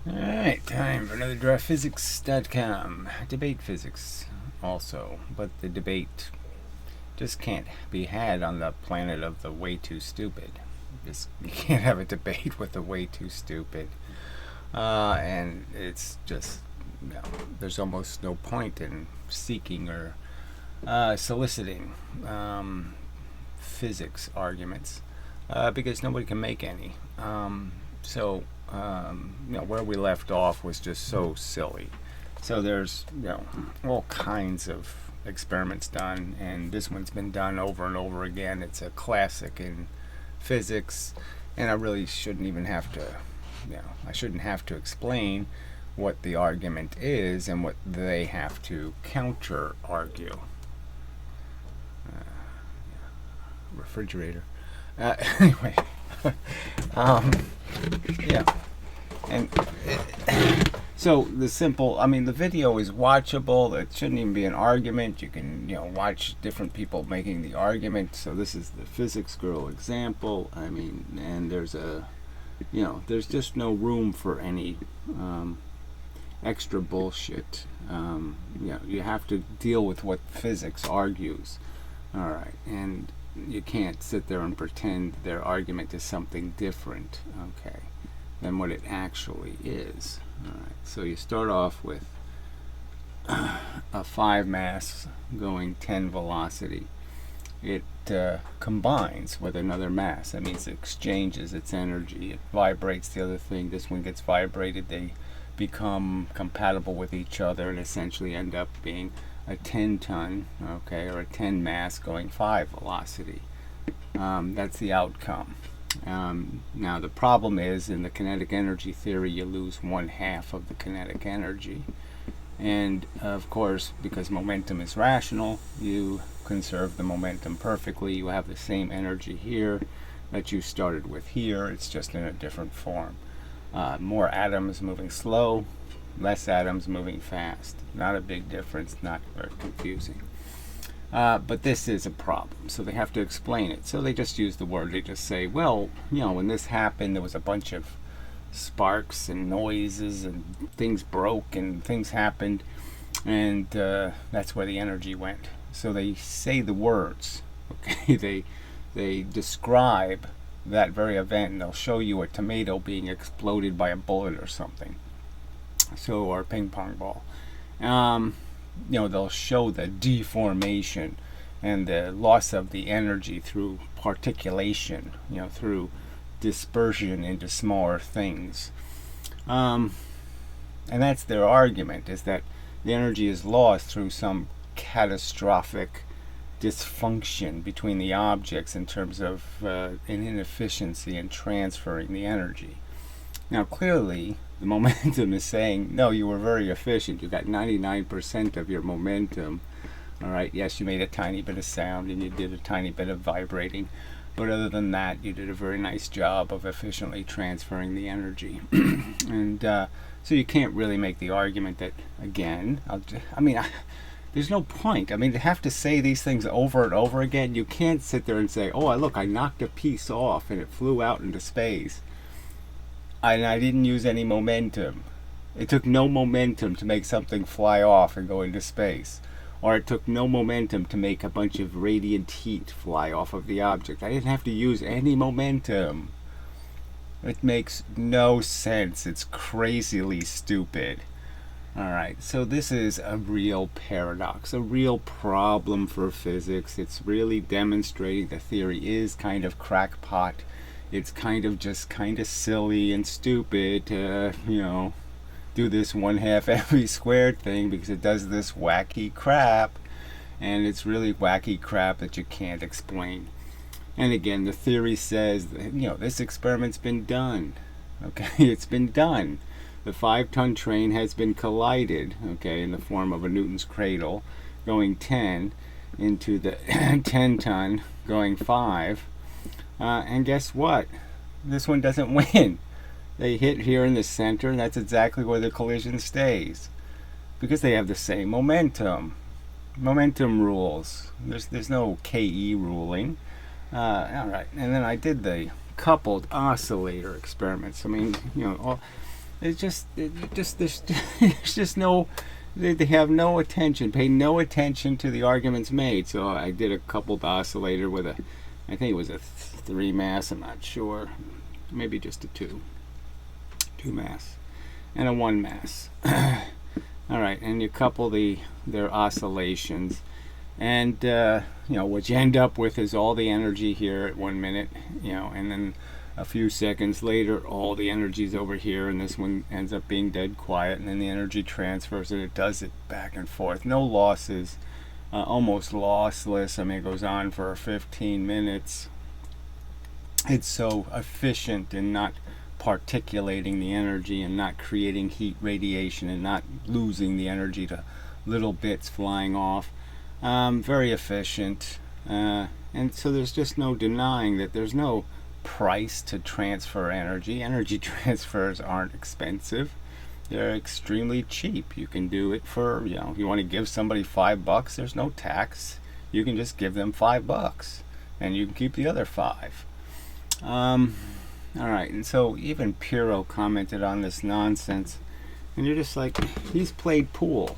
Alright, time for another DraftPhysics.com. Debate physics also, but the debate just can't be had on the planet of the way too stupid. You can't have a debate with the way too stupid. And it's just, there's almost no point in seeking or soliciting physics arguments because nobody can make any. Where we left off was just so silly. So there's, all kinds of experiments done, and this one's been done over and over again. It's a classic in physics, and I really shouldn't even have to, I shouldn't have to explain what the argument is and what they have to counter argue. Refrigerator. Anyway, yeah. And so the video is watchable. It shouldn't even be an argument. You can, watch different people making the argument. So this is the physics girl example. And there's there's just no room for any extra bullshit. You have to deal with what physics argues. All right, and you can't sit there and pretend their argument is something different, okay, than what it actually is. All right, so you start off with a 5 mass going 10 velocity. It combines with another mass. That means it exchanges its energy. It vibrates the other thing. This one gets vibrated. They become compatible with each other and essentially end up being a 10 ton, okay, or a 10 mass going 5 velocity. That's the outcome. Now the problem is, in the kinetic energy theory, you lose 1/2 of the kinetic energy. And of course, because momentum is rational, you conserve the momentum perfectly. You have the same energy here that you started with here. It's just in a different form. More atoms moving slow, less atoms moving fast. Not a big difference, not very confusing. But this is a problem, so they have to explain it. So they just use the word. They just say, well, when this happened, there was a bunch of sparks and noises and things broke and things happened, and that's where the energy went. So they say the words, okay? They describe that very event, and they'll show you a tomato being exploded by a bullet or something. So, or a ping pong ball. They'll show the deformation and the loss of the energy through particulation, through dispersion into smaller things. And that's their argument, is that the energy is lost through some catastrophic dysfunction between the objects in terms of an inefficiency in transferring the energy. Now, clearly, the momentum is saying, no, you were very efficient. You got 99% of your momentum. All right, yes, you made a tiny bit of sound and you did a tiny bit of vibrating. But other than that, you did a very nice job of efficiently transferring the energy. And so you can't really make the argument that, again, there's no point. To have to say these things over and over again. You can't sit there and say, oh, look, I knocked a piece off and it flew out into space. And I didn't use any momentum. It took no momentum to make something fly off and go into space. Or it took no momentum to make a bunch of radiant heat fly off of the object. I didn't have to use any momentum. It makes no sense. It's crazily stupid. Alright, so this is a real paradox, a real problem for physics. It's really demonstrating the theory is kind of crackpot. It's kind of silly and stupid to, do this 1/2 every squared thing because it does this wacky crap. And it's really wacky crap that you can't explain. And again, the theory says that, this experiment's been done. Okay, it's been done. The 5-ton train has been collided, okay, in the form of a Newton's cradle, going 10 into the 10-ton going 5. And guess what? This one doesn't win. They hit here in the center, and that's exactly where the collision stays. Because they have the same momentum. Momentum rules. There's no KE ruling. Alright, and then I did the coupled oscillator experiments. there's just no, they have no attention, pay no attention to the arguments made. So I did a coupled oscillator with a, I think it was a 3 mass, I'm not sure, maybe just a 2 mass, and a 1 mass. All right, and you couple their oscillations, and what you end up with is all the energy here at 1 minute, and then a few seconds later, all the energy's over here, and this one ends up being dead quiet, and then the energy transfers, and it does it back and forth. No losses, almost lossless. I mean, it goes on for 15 minutes. It's so efficient in not particulating the energy and not creating heat radiation and not losing the energy to little bits flying off. Very efficient. And so there's just no denying that there's no price to transfer energy. Energy transfers aren't expensive. They're extremely cheap. You can do it for, if you want to give somebody $5, there's no tax. You can just give them $5 and you can keep the other 5. All right, and so even Piro commented on this nonsense, and you're just like, he's played pool.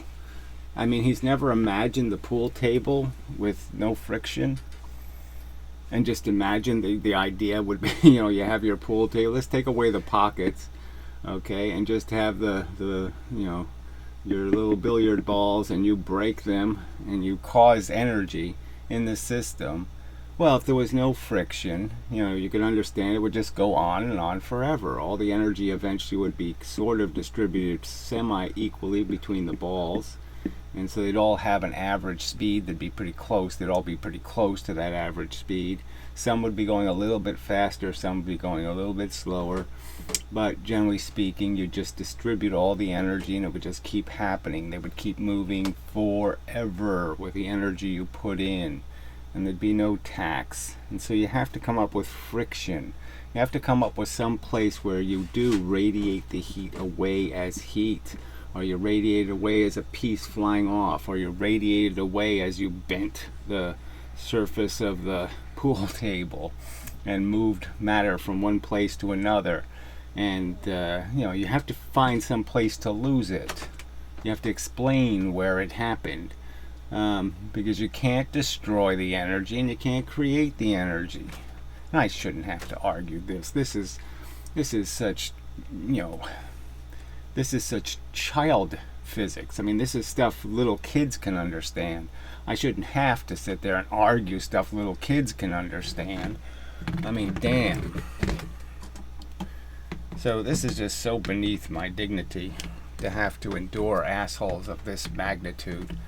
I mean, he's never imagined the pool table with no friction. And just imagine the idea would be, you have your pool table. Let's take away the pockets, okay, and just have the your little billiard balls, and you break them, and you cause energy in the system. Well, if there was no friction, you could understand it would just go on and on forever. All the energy eventually would be sort of distributed semi-equally between the balls. And so they'd all have an average speed that'd be pretty close. They'd all be pretty close to that average speed. Some would be going a little bit faster, some would be going a little bit slower. But generally speaking, you just distribute all the energy and it would just keep happening. They would keep moving forever with the energy you put in. And there'd be no tax. And so you have to come up with friction. You have to come up with some place where you do radiate the heat away as heat, or you radiate it away as a piece flying off, or you radiate it away as you bent the surface of the pool table and moved matter from one place to another. And you have to find some place to lose it. You have to explain where it happened. Because you can't destroy the energy and you can't create the energy. And I shouldn't have to argue this. This is such this is such child physics. I mean, this is stuff little kids can understand. I shouldn't have to sit there and argue stuff little kids can understand. I mean, damn. So this is just so beneath my dignity to have to endure assholes of this magnitude.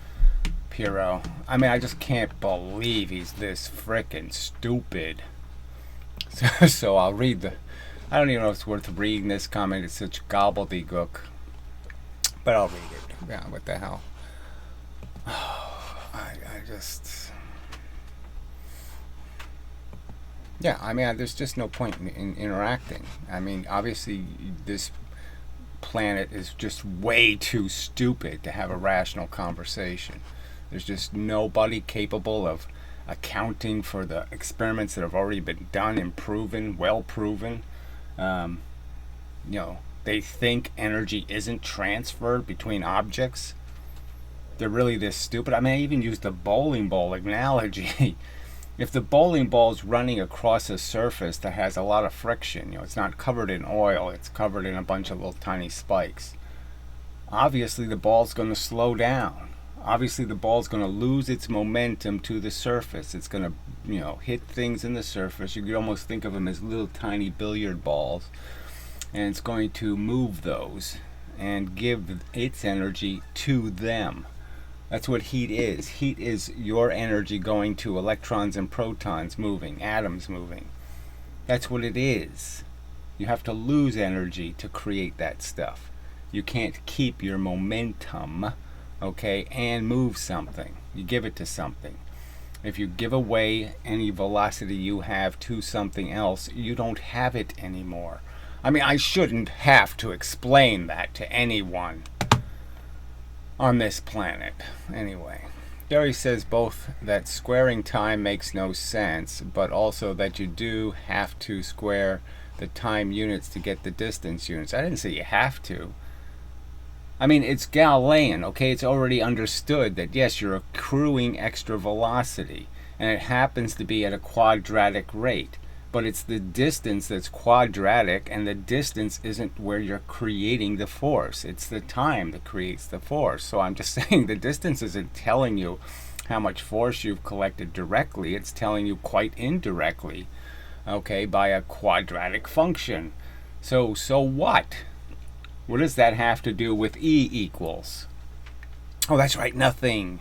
Piro. I mean, I just can't believe he's this frickin' stupid. So I'll read I don't even know if it's worth reading this comment. It's such gobbledygook. But I'll read it. Yeah, what the hell? I just... Yeah, I mean, there's just no point in interacting. I mean, obviously, this planet is just way too stupid to have a rational conversation. There's just nobody capable of accounting for the experiments that have already been done and proven, well proven. They think energy isn't transferred between objects. They're really this stupid. I mean, I even used the bowling ball analogy. If the bowling ball is running across a surface that has a lot of friction, it's not covered in oil, it's covered in a bunch of little tiny spikes. Obviously, the ball's going to slow down. Obviously, the ball's going to lose its momentum to the surface. It's going to, hit things in the surface. You could almost think of them as little tiny billiard balls. And it's going to move those and give its energy to them. That's what heat is. Heat is your energy going to electrons and protons moving, atoms moving. That's what it is. You have to lose energy to create that stuff. You can't keep your momentum, okay, and move something. You give it to something. If you give away any velocity you have to something else, you don't have it anymore. I mean, I shouldn't have to explain that to anyone on this planet. Anyway, Gary says both that squaring time makes no sense, but also that you do have to square the time units to get the distance units. I didn't say you have to. I mean, it's Galilean, okay? It's already understood that, yes, you're accruing extra velocity, and it happens to be at a quadratic rate. But it's the distance that's quadratic, and the distance isn't where you're creating the force. It's the time that creates the force. So I'm just saying the distance isn't telling you how much force you've collected directly. It's telling you quite indirectly, okay, by a quadratic function. So what? What does that have to do with E equals? Oh, that's right, nothing.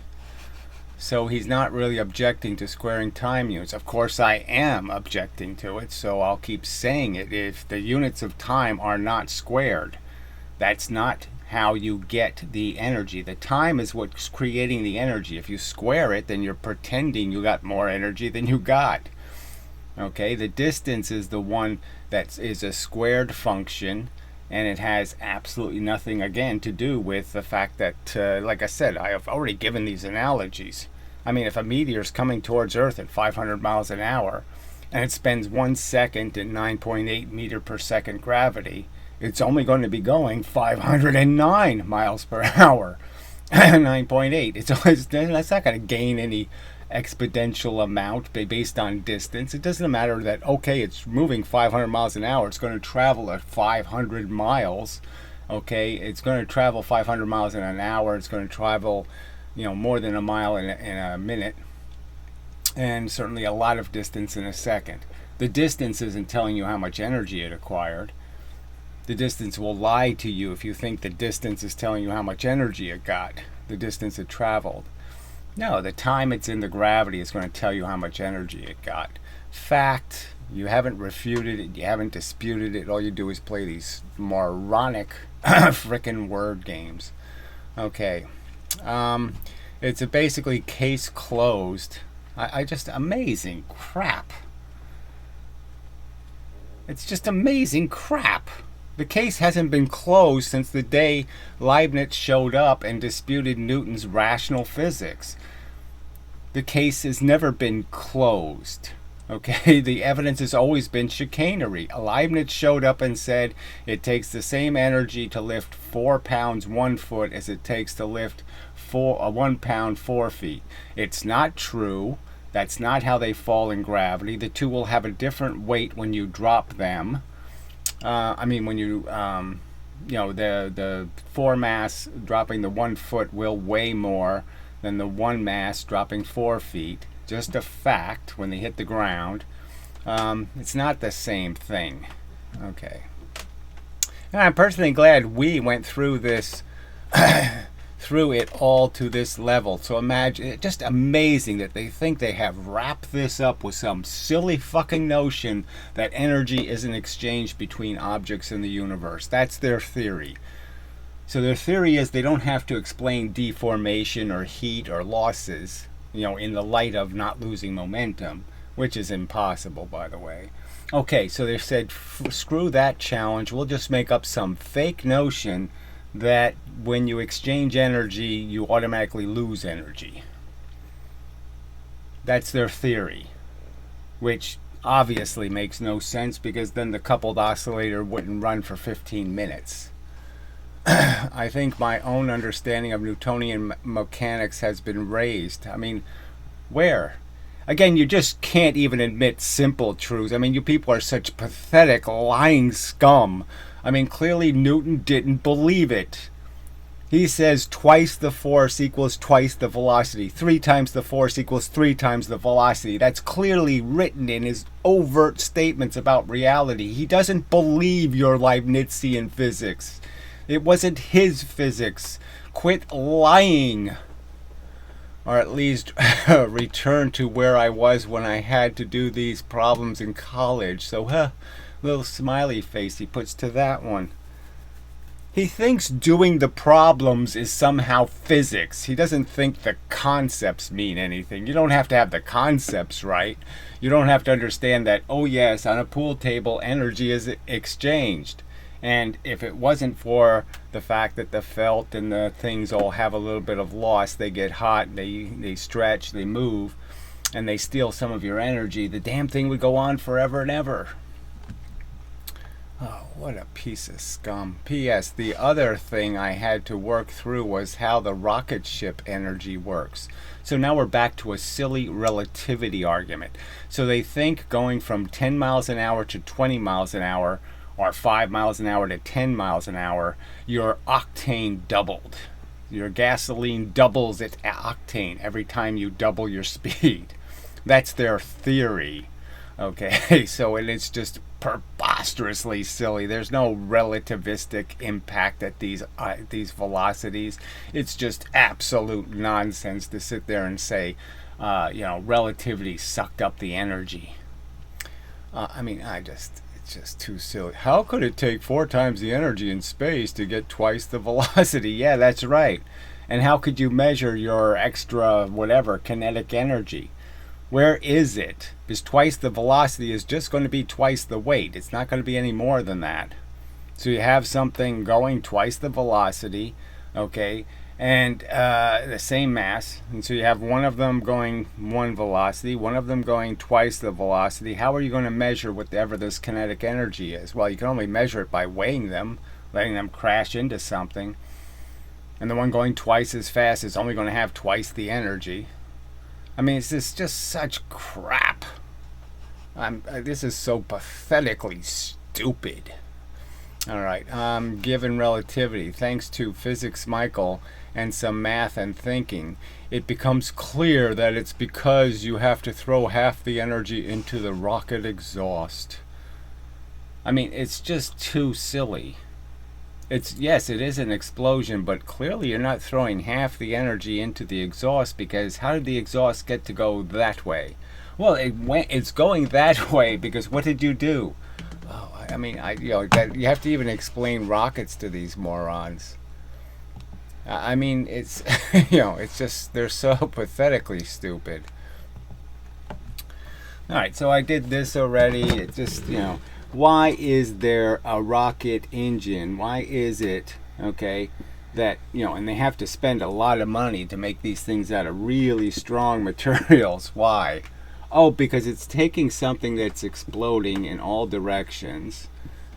So he's not really objecting to squaring time units. Of course I am objecting to it, so I'll keep saying it. If the units of time are not squared, that's not how you get the energy. The time is what's creating the energy. If you square it, then you're pretending you got more energy than you got. Okay, the distance is the one that is a squared function, and it has absolutely nothing, again, to do with the fact that, like I said, I have already given these analogies. I mean, if a meteor is coming towards Earth at 500 miles an hour, and it spends 1 second in 9.8 meter per second gravity, it's only going to be going 509 miles per hour. 9.8. That's not going to gain any exponential amount based on distance. It doesn't matter that, okay, it's moving 500 miles an hour. It's going to travel at 500 miles. Okay, it's going to travel 500 miles in an hour. It's going to travel, more than a mile in a minute, and certainly a lot of distance in a second. The distance isn't telling you how much energy it acquired. The distance will lie to you if you think the distance is telling you how much energy it got, the distance it traveled. No, the time it's in the gravity is going to tell you how much energy it got. Fact, you haven't refuted it, you haven't disputed it, all you do is play these moronic frickin' word games. Okay. It's a basically case closed. I just, amazing crap. It's just amazing crap. The case hasn't been closed since the day Leibniz showed up and disputed Newton's rational physics. The case has never been closed. Okay, the evidence has always been chicanery. Leibniz showed up and said it takes the same energy to lift 4 pounds 1 foot as it takes to lift 1 pound 4 feet. It's not true. That's not how they fall in gravity. The two will have a different weight when you drop them. When you, the 4 mass dropping the 1 foot will weigh more than the 1 mass dropping 4 feet. Just a fact when they hit the ground. It's not the same thing. Okay. And I'm personally glad we went through this, through it all to this level. So imagine, it's just amazing that they think they have wrapped this up with some silly fucking notion that energy isn't exchanged between objects in the universe. That's their theory. So their theory is they don't have to explain deformation or heat or losses, in the light of not losing momentum, which is impossible, by the way. Okay, so they said, screw that challenge. We'll just make up some fake notion that when you exchange energy, you automatically lose energy. That's their theory, which obviously makes no sense because then the coupled oscillator wouldn't run for 15 minutes. I think my own understanding of Newtonian mechanics has been raised. I mean, where? Again, you just can't even admit simple truths. I mean, you people are such pathetic, lying scum. I mean, clearly Newton didn't believe it. He says twice the force equals twice the velocity. 3 times the force equals 3 times the velocity. That's clearly written in his overt statements about reality. He doesn't believe your Leibnizian physics. It wasn't his physics. Quit lying. Or at least return to where I was when I had to do these problems in college. So, little smiley face he puts to that one. He thinks doing the problems is somehow physics. He doesn't think the concepts mean anything. You don't have to have the concepts right. You don't have to understand that, oh yes, on a pool table, energy is exchanged. And if it wasn't for the fact that the felt and the things all have a little bit of loss, they get hot, they stretch, they move, and they steal some of your energy, the damn thing would go on forever and ever. Oh, what a piece of scum. P.S. The other thing I had to work through was how the rocket ship energy works. So now we're back to a silly relativity argument. So they think going from 10 miles an hour to 20 miles an hour, or 5 miles an hour to 10 miles an hour, your octane doubled. Your gasoline doubles its octane every time you double your speed. That's their theory. Okay, so it's just preposterously silly. There's no relativistic impact at these velocities. It's just absolute nonsense to sit there and say, relativity sucked up the energy. It's just too silly. How could it take 4 times the energy in space to get twice the velocity? Yeah, that's right. And how could you measure your extra whatever kinetic energy? Where is it? Because twice the velocity is just going to be twice the weight. It's not going to be any more than that. So you have something going twice the velocity, okay, and the same mass. And so you have one of them going 1 velocity, one of them going twice the velocity. How are you going to measure whatever this kinetic energy is? Well, you can only measure it by weighing them, letting them crash into something. And the one going twice as fast is only going to have twice the energy. I mean, it's just such crap. This is so pathetically stupid. All right, given relativity, thanks to Physics Michael and some math and thinking, it becomes clear that it's because you have to throw half the energy into the rocket exhaust. I mean, it's just too silly. Yes, it is an explosion, but clearly you're not throwing half the energy into the exhaust, because how did the exhaust get to go that way? Well, it's going that way because what did you do? Oh, you have to even explain rockets to these morons. It's it's just, they're so pathetically stupid. All right, so I did this already. It just, why is there a rocket engine? Why is it, okay, that, and they have to spend a lot of money to make these things out of really strong materials. Why? Oh, because it's taking something that's exploding in all directions,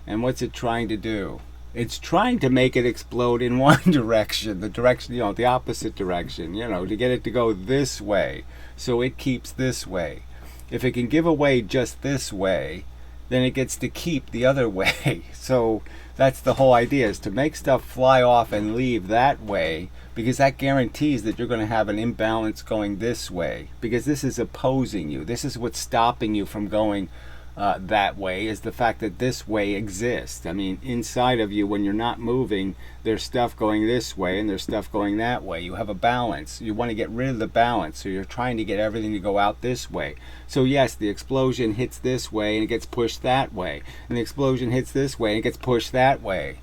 and what's it trying to do? It's trying to make it explode in one direction, the opposite direction, to get it to go this way, so it keeps this way. If it can give away just this way, then it gets to keep the other way. So that's the whole idea, is to make stuff fly off and leave that way, because that guarantees that you're going to have an imbalance going this way, because this is opposing you. This is what's stopping you from going that way, is the fact that this way exists. I mean, inside of you, when you're not moving, there's stuff going this way and there's stuff going that way. You have a balance. You want to get rid of the balance, so you're trying to get everything to go out this way. So yes, the explosion hits this way and it gets pushed that way, and the explosion hits this way and it gets pushed that way.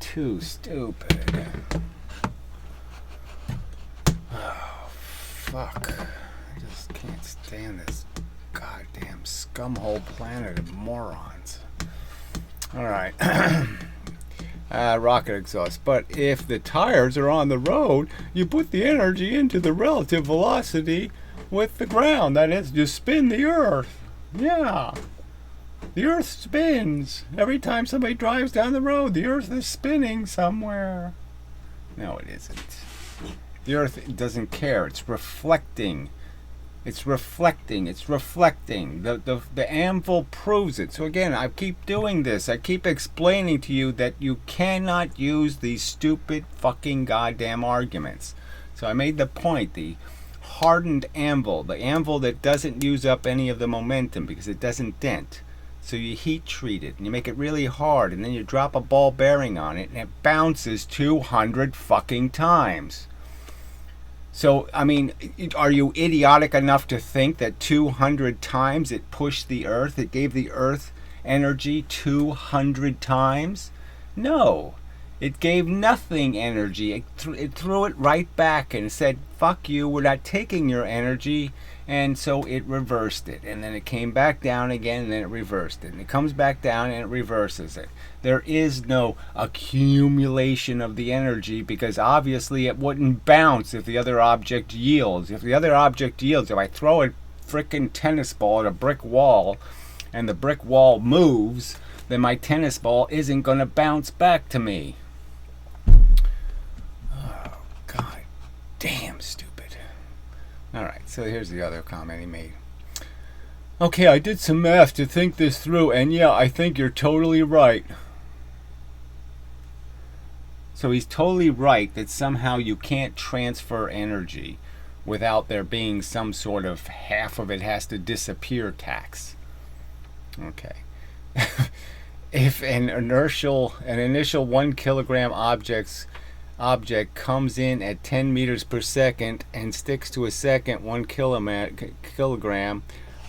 Too stupid. Oh, fuck. I just can't stand this goddamn scumhole planet of morons. Alright. Rocket exhaust. But if the tires are on the road, you put the energy into the relative velocity with the ground. That is, you spin the earth. Yeah. The earth spins. Every time somebody drives down the road, the earth is spinning somewhere. No, it isn't. The earth doesn't care. It's reflecting. It's reflecting. It's reflecting. The anvil proves it. So again, I keep doing this. I keep explaining to you that you cannot use these stupid fucking goddamn arguments. So I made the point. The hardened anvil. The anvil that doesn't use up any of the momentum because it doesn't dent. So you heat treat it and you make it really hard, and then you drop a ball bearing on it and it bounces 200 fucking times. So, are you idiotic enough to think that 200 times it pushed the earth? It gave the earth energy 200 times? No. It gave nothing energy. It threw it right back and said, fuck you, we're not taking your energy. And so it reversed it. And then it came back down again, and then it reversed it. And it comes back down and it reverses it. There is no accumulation of the energy, because obviously it wouldn't bounce if the other object yields. If the other object yields, if I throw it frickin' tennis ball at a brick wall and the brick wall moves, then my tennis ball isn't going to bounce back to me. Oh, God damn stupid. Alright, so here's the other comment he made. Okay, I did some math to think this through, and yeah, I think you're totally right. So he's totally right that somehow you can't transfer energy without there being some sort of half of it has to disappear tax. Okay. If an initial 1 kilogram object comes in at 10 meters per second and sticks to a second 1 kilogram,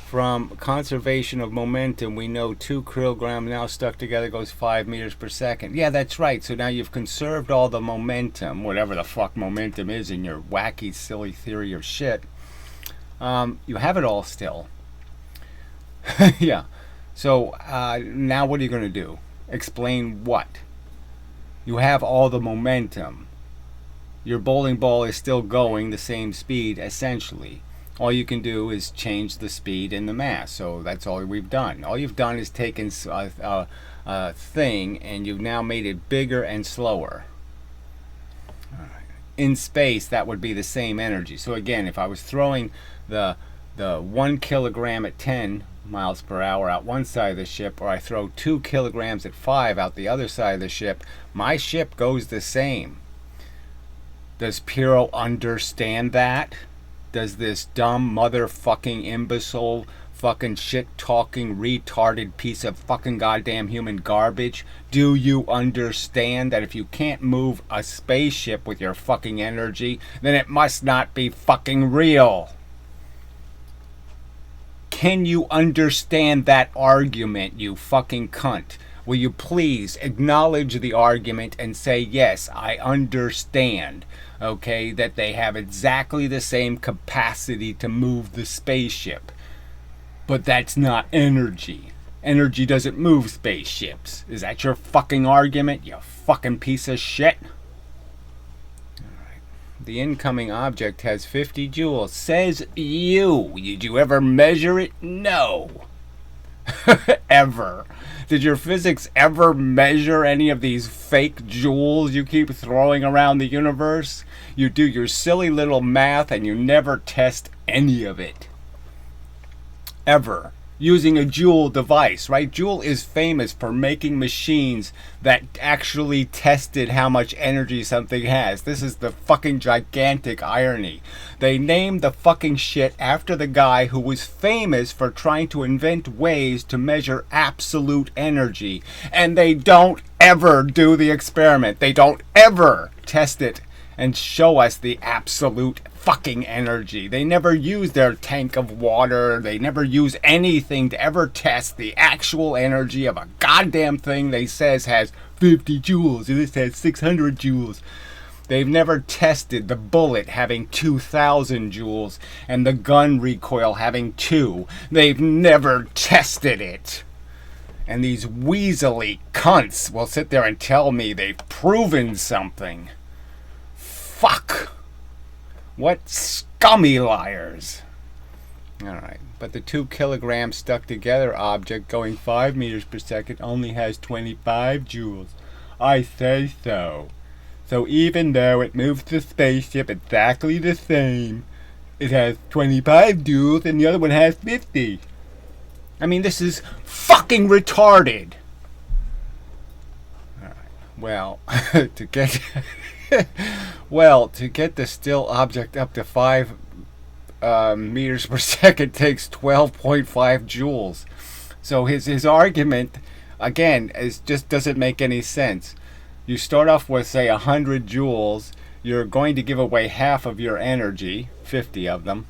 from conservation of momentum, we know 2 kilogram now stuck together goes 5 meters per second. Yeah, that's right. So now you've conserved all the momentum, whatever the fuck momentum is in your wacky, silly theory of shit. You have it all still. Yeah. So now what are you going to do? Explain what? You have all the momentum. Your bowling ball is still going the same speed, essentially. All you can do is change the speed and the mass. So that's all we've done. All you've done is taken a thing and you've now made it bigger and slower. In space, that would be the same energy. So again, if I was throwing the 1 kilogram at 10 miles per hour out one side of the ship, or I throw 2 kilograms at 5 out the other side of the ship, my ship goes the same. Does Piro understand that? Does this dumb motherfucking imbecile fucking shit talking retarded piece of fucking goddamn human garbage, do you understand that if you can't move a spaceship with your fucking energy, then it must not be fucking real? Can you understand that argument, you fucking cunt? Will you please acknowledge the argument and say, yes, I understand, okay, that they have exactly the same capacity to move the spaceship. But that's not energy. Energy doesn't move spaceships. Is that your fucking argument, you fucking piece of shit? Alright. The incoming object has 50 joules. Says you. Did you ever measure it? No. Ever. Did your physics ever measure any of these fake joules you keep throwing around the universe? You do your silly little math and you never test any of it. Ever. Using a Joule device, right? Joule is famous for making machines that actually tested how much energy something has. This is the fucking gigantic irony. They named the fucking shit after the guy who was famous for trying to invent ways to measure absolute energy. And they don't ever do the experiment. They don't ever test it and show us the absolute fucking energy. They never use their tank of water. They never use anything to ever test the actual energy of a goddamn thing they says has 50 joules. And this has 600 joules. They've never tested the bullet having 2,000 joules and the gun recoil having 2. They've never tested it. And these weaselly cunts will sit there and tell me they've proven something. Fuck. What scummy liars. Alright, but the 2 kilograms stuck together object going 5 meters per second only has 25 joules. I say so. So even though it moves the spaceship exactly the same, it has 25 joules and the other one has 50. I mean, this is fucking retarded. Alright, well, to get... well, to get the still object up to 5 meters per second takes 12.5 joules. So his argument, again, just doesn't make any sense. You start off with, say, 100 joules. You're going to give away half of your energy, 50 of them.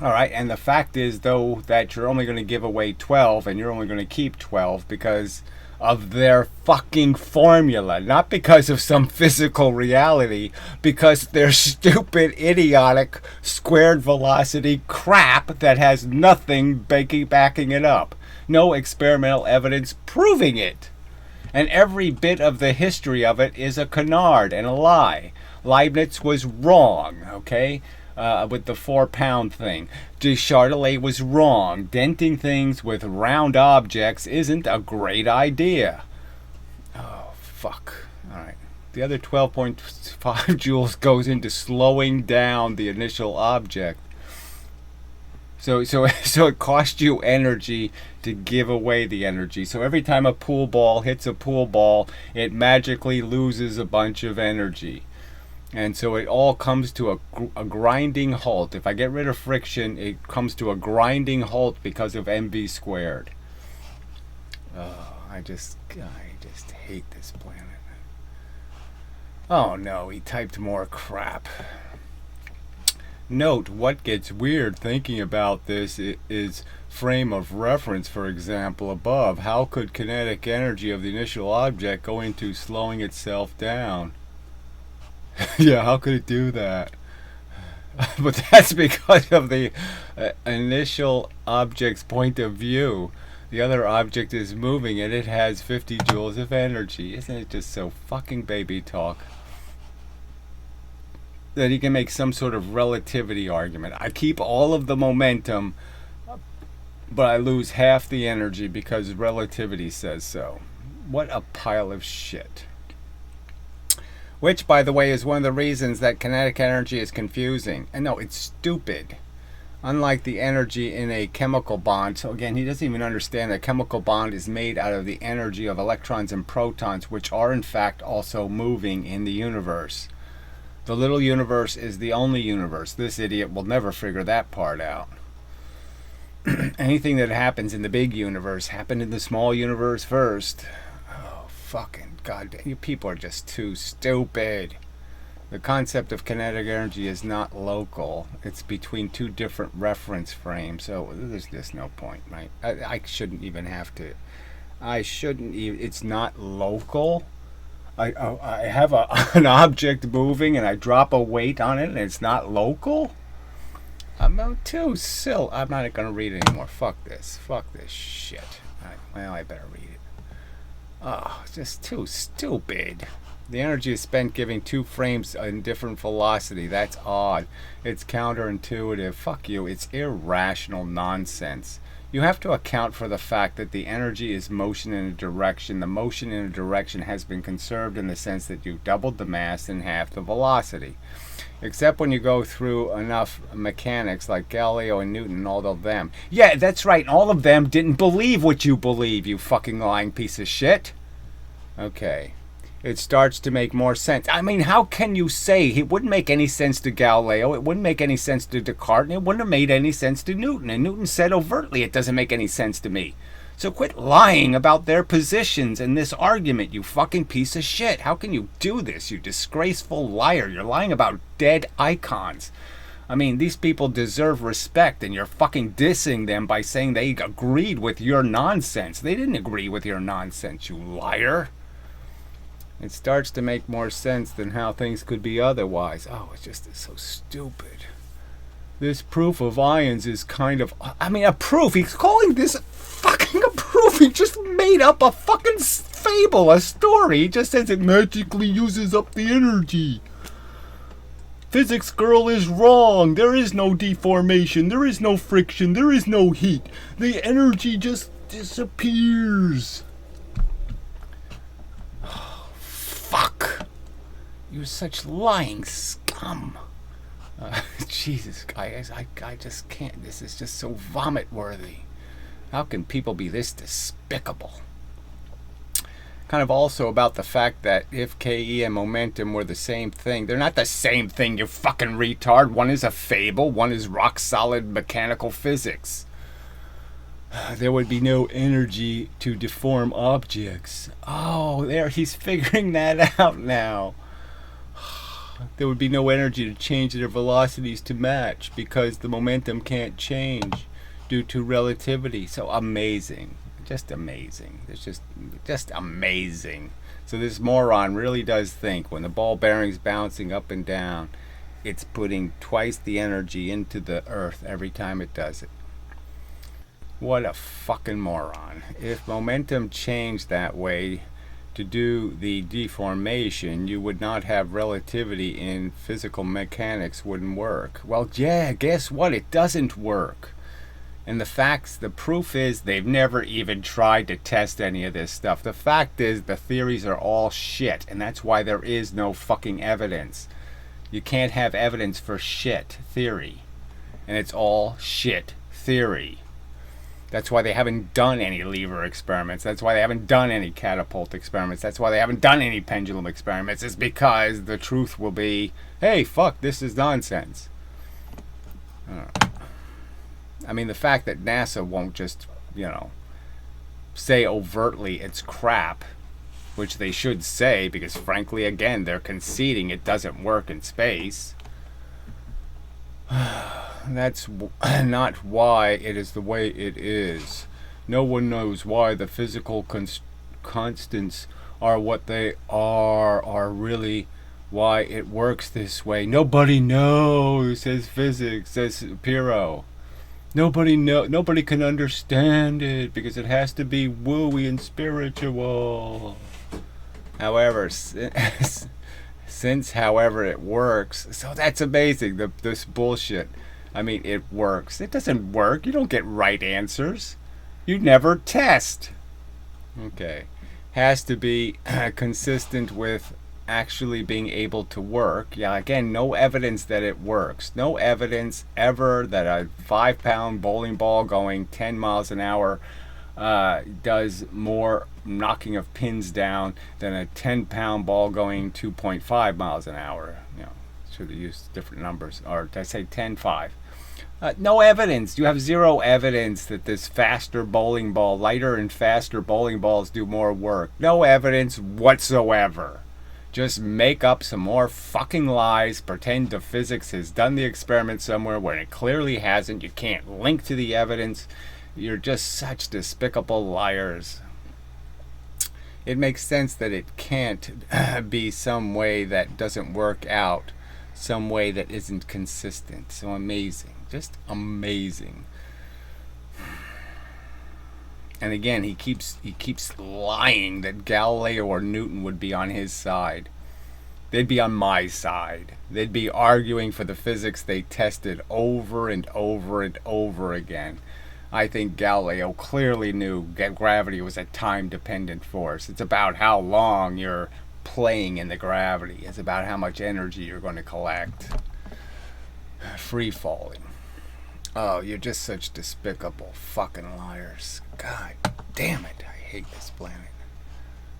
All right, and the fact is, though, that you're only going to give away 12, and you're only going to keep 12 because of their fucking formula, not because of some physical reality, because they're stupid, idiotic, squared velocity crap that has nothing backing it up. No experimental evidence proving it. And every bit of the history of it is a canard and a lie. Leibniz was wrong, okay? with the 4-pound thing. De Châtelet was wrong. Denting things with round objects isn't a great idea. Oh, fuck. Alright. The other 12.5 joules goes into slowing down the initial object. So it costs you energy to give away the energy. So every time a pool ball hits a pool ball, it magically loses a bunch of energy. And so it all comes to a grinding halt. If I get rid of friction, it comes to a grinding halt because of mv squared. Oh, I just hate this planet. Oh no, he typed more crap. Note, what gets weird thinking about this is frame of reference, for example, above. How could kinetic energy of the initial object go into slowing itself down? Yeah, how could it do that? But that's because of the initial object's point of view. The other object is moving and it has 50 joules of energy. Isn't it just so fucking baby talk? That he can make some sort of relativity argument. I keep all of the momentum, but I lose half the energy because relativity says so. What a pile of shit. Which, by the way, is one of the reasons that kinetic energy is confusing. And no, it's stupid. Unlike the energy in a chemical bond. So again, he doesn't even understand that chemical bond is made out of the energy of electrons and protons, which are in fact also moving in the universe. The little universe is the only universe. This idiot will never figure that part out. Anything that happens in the big universe happened in the small universe first. Oh, fucking goddamn. You people are just too stupid. The concept of kinetic energy is not local. It's between two different reference frames. So there's just no point, right? I shouldn't even have to. I shouldn't even. It's not local. I have an object moving and I drop a weight on it and it's not local? I'm too silly. I'm not going to read it anymore. Fuck this. Fuck this shit. Well, I better read it. Oh, it's just too stupid. The energy is spent giving two frames in different velocity. That's odd. It's counterintuitive. Fuck you. It's irrational nonsense. You have to account for the fact that the energy is motion in a direction. The motion in a direction has been conserved in the sense that you've doubled the mass and half the velocity. Except when you go through enough mechanics like Galileo and Newton and all of them. Yeah, that's right. All of them didn't believe what you believe, you fucking lying piece of shit. Okay. It starts to make more sense. I mean, how can you say it wouldn't make any sense to Galileo, it wouldn't make any sense to Descartes, and it wouldn't have made any sense to Newton, and Newton said overtly it doesn't make any sense to me. So quit lying about their positions in this argument, you fucking piece of shit. How can you do this, you disgraceful liar? You're lying about dead icons. I mean, these people deserve respect, and you're fucking dissing them by saying they agreed with your nonsense. They didn't agree with your nonsense, you liar. It starts to make more sense than how things could be otherwise. Oh, it's just so stupid. This proof of ions is kind of... I mean, a proof. He's calling this fucking a proof. He just made up a fucking fable, a story. He just says it magically uses up the energy. Physics girl is wrong. There is no deformation. There is no friction. There is no heat. The energy just disappears. Fuck! You're such lying scum. Jesus, guys, I just can't. This is just so vomit-worthy. How can people be this despicable? Kind of also about the fact that if KE and momentum were the same thing, they're not the same thing, you fucking retard. One is a fable, one is rock-solid mechanical physics. There would be no energy to deform objects. Oh, there, he's figuring that out now. There would be no energy to change their velocities to match because the momentum can't change due to relativity. So amazing. Just amazing. It's just amazing. So this moron really does think when the ball bearing's bouncing up and down, it's putting twice the energy into the earth every time it does it. What a fucking moron. If momentum changed that way, to do the deformation, you would not have relativity in physical mechanics, wouldn't work. Well, yeah, guess what? It doesn't work. And the proof is they've never even tried to test any of this stuff. The fact is the theories are all shit, and that's why there is no fucking evidence. You can't have evidence for shit theory. And it's all shit theory. That's why they haven't done any lever experiments. That's why they haven't done any catapult experiments. That's why they haven't done any pendulum experiments. It's because the truth will be, hey, fuck, this is nonsense. I mean, the fact that NASA won't just, say overtly it's crap, which they should say, because frankly, again, they're conceding it doesn't work in space. That's not why it is the way it is. No one knows why the physical constants are what they are really why it works this way. Nobody knows, says physics, says Piro. Nobody can understand it because it has to be wooey and spiritual. However, however it works, so that's amazing. This bullshit. I mean, it works. It doesn't work. You don't get right answers. You never test. Okay. Has to be consistent with actually being able to work. Yeah, again, no evidence that it works. No evidence ever that a 5-pound bowling ball going 10 miles an hour does more knocking of pins down than a 10-pound ball going 2.5 miles an hour. Should have used different numbers. Or did I say 10.5? No evidence. You have zero evidence that this faster bowling ball, lighter and faster bowling balls do more work. No evidence whatsoever. Just make up some more fucking lies, pretend the physics has done the experiment somewhere when it clearly hasn't. You can't link to the evidence. You're just such despicable liars. It makes sense that it can't be some way that doesn't work out, some way that isn't consistent. So amazing. Just amazing. And again, he keeps lying that Galileo or Newton would be on his side. They'd be on my side. They'd be arguing for the physics they tested over and over and over again. I think Galileo clearly knew gravity was a time-dependent force. It's about how long you're playing in the gravity. It's about how much energy you're going to collect. Free falling. Oh, you're just such despicable fucking liars. God damn it. I hate this planet.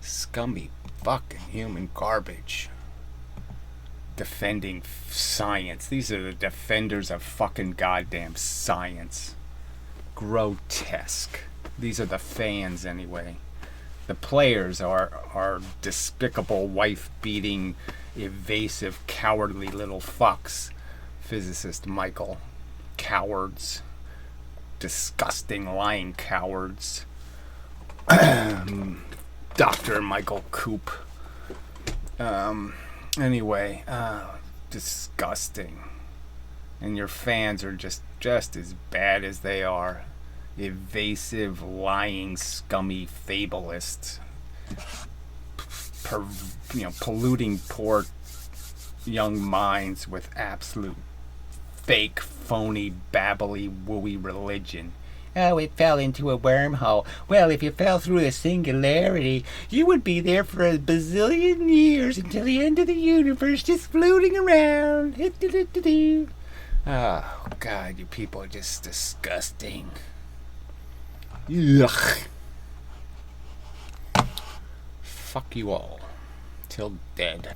Scummy fucking human garbage. Defending science. These are the defenders of fucking goddamn science. Grotesque. These are the fans anyway. The players are despicable, wife-beating, evasive, cowardly little fucks. Physicist Michael. Cowards. Disgusting, lying cowards. Dr. Michael Coop. Anyway, disgusting. And your fans are just as bad as they are. Evasive, lying, scummy fabulists. Polluting poor young minds with absolute fake, phony, babbly, wooey religion. Oh, it fell into a wormhole. Well, if you fell through the singularity, you would be there for a bazillion years until the end of the universe, just floating around. Oh, God, you people are just disgusting. Ugh. Fuck you all. Till dead.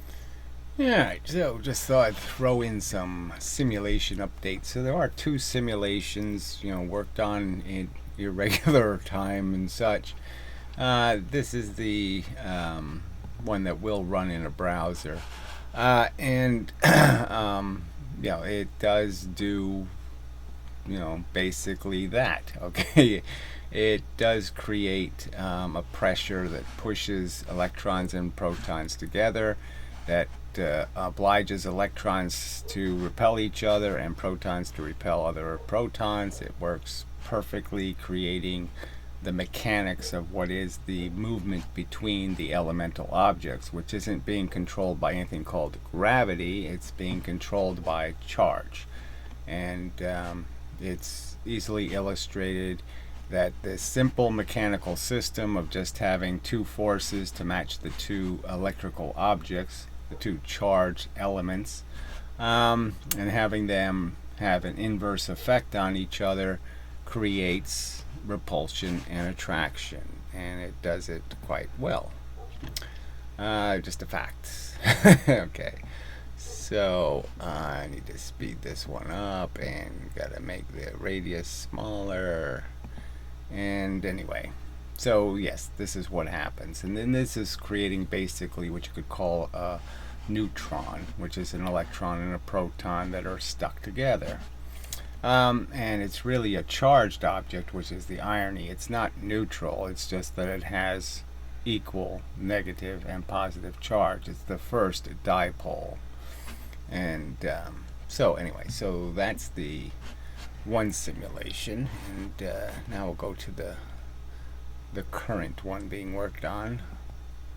Alright, so just thought I'd throw in some simulation updates. So there are 2 simulations, worked on in irregular time and such. This is the one that will run in a browser. And it does do, basically that, okay? It does create a pressure that pushes electrons and protons together, that obliges electrons to repel each other and protons to repel other protons. It works perfectly, creating the mechanics of what is the movement between the elemental objects, which isn't being controlled by anything called gravity. It's being controlled by charge. And it's easily illustrated that this simple mechanical system of just having two forces to match the two electrical objects, the two charged elements, and having them have an inverse effect on each other, creates repulsion and attraction, and it does it quite well. Just a fact. Okay, so I need to speed this one up and gotta make the radius smaller. And anyway, so yes, this is what happens, and then this is creating basically what you could call a neutron, which is an electron and a proton that are stuck together. And it's really a charged object, which is the irony. It's not neutral, it's just that it has equal negative and positive charge. It's the first dipole. And so anyway, so that's the one simulation, and now we'll go to the current one being worked on.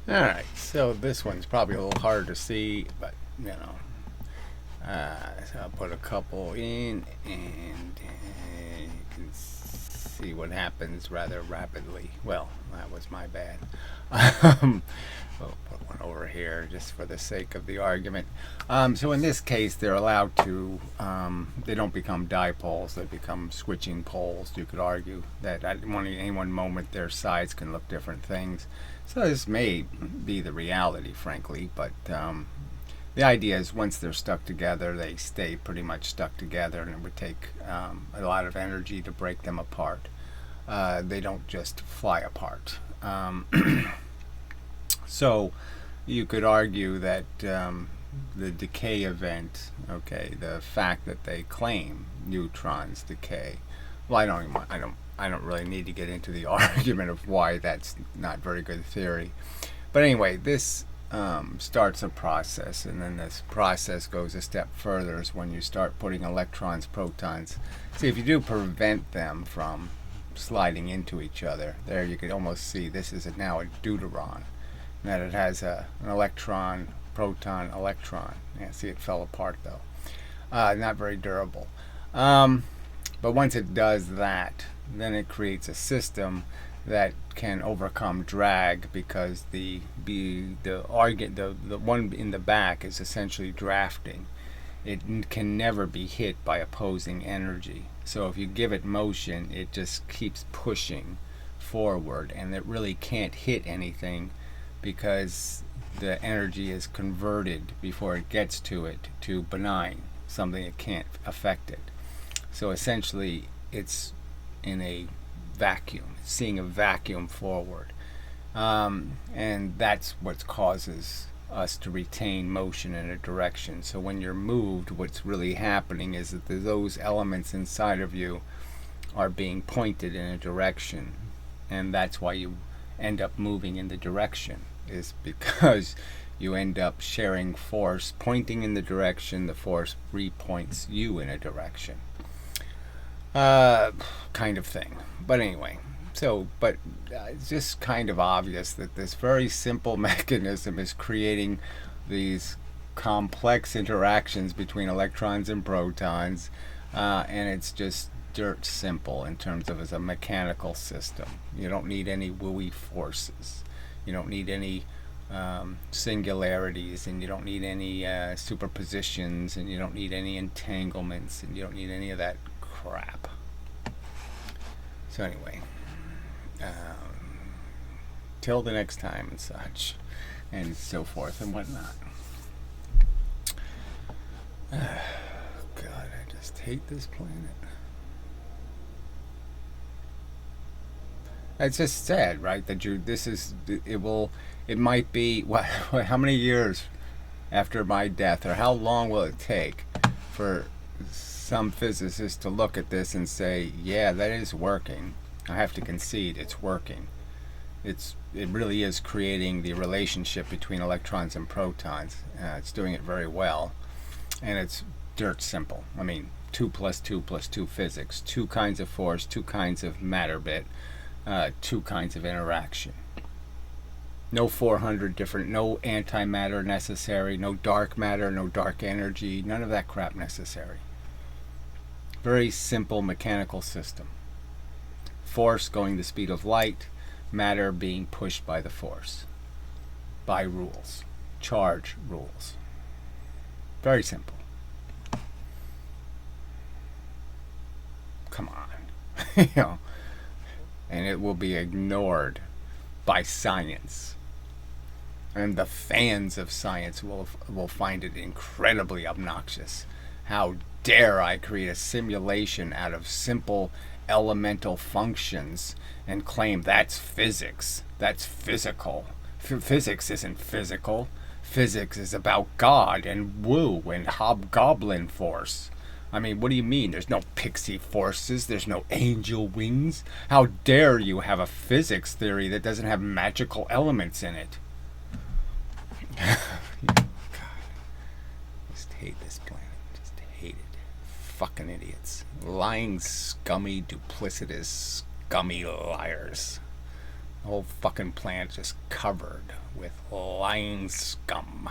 Alright, so this one's probably a little hard to see, but you know, so I'll put a couple in, and you can see what happens rather rapidly. Well, that was my bad. We'll put one over here just for the sake of the argument. So in this case, they're allowed to, they don't become dipoles, they become switching poles. You could argue that at any one moment their sides can look different things. So this may be the reality, frankly, but the idea is once they're stuck together, they stay pretty much stuck together, and it would take a lot of energy to break them apart. They don't just fly apart. So you could argue that the decay event, okay, the fact that they claim neutrons decay. Well, I don't really need to get into the argument of why that's not very good theory. But anyway, this starts a process, and then this process goes a step further is when you start putting electrons, protons. See, if you do prevent them from sliding into each other, there you could almost see this is now a deuteron, that it has an electron, proton, electron. Yeah, see, it fell apart though. Not very durable. But once it does that, then it creates a system that can overcome drag, because the one in the back is essentially drafting. It can never be hit by opposing energy. So if you give it motion, it just keeps pushing forward, and it really can't hit anything because the energy is converted before it gets to it to benign, something it can't affect it. So essentially it's in a vacuum, seeing a vacuum forward, and that's what causes us to retain motion in a direction. So when you're moved, what's really happening is that those elements inside of you are being pointed in a direction, and that's why you end up moving in the direction, is because you end up sharing force pointing in the direction. The force repoints you in a direction, kind of thing. But anyway, so it's just kind of obvious that this very simple mechanism is creating these complex interactions between electrons and protons, and it's just dirt simple in terms of as a mechanical system. You don't need any wooey forces, you don't need any singularities, and you don't need any superpositions, and you don't need any entanglements, and you don't need any of that crap. So anyway, till the next time and such, and so forth and whatnot. God, I just hate this planet. It's just sad, right? That it might be, what, how many years after my death, or how long will it take for some physicists to look at this and say, yeah, that is working. I have to concede it's working. It really is creating the relationship between electrons and protons. It's doing it very well, and it's dirt simple. I mean, 2 + 2 + 2 physics, two kinds of force, two kinds of matter bit, two kinds of interaction. No 400 different, no antimatter necessary, no dark matter, no dark energy, none of that crap necessary. Very simple mechanical system. Force going the speed of light, matter being pushed by the force. By rules. Charge rules. Very simple. Come on. You know, and it will be ignored by science. And the fans of science will find it incredibly obnoxious. How dare I create a simulation out of simple elemental functions and claim that's physics, that's physical. Physics isn't physical. Physics is about God and woo and hobgoblin force. I mean, what do you mean? There's no pixie forces. There's no angel wings. How dare you have a physics theory that doesn't have magical elements in it? God. Just hate this planet. Just hate it. Fucking idiots. Lying, scummy, duplicitous, scummy liars. The whole fucking planet just covered with lying scum.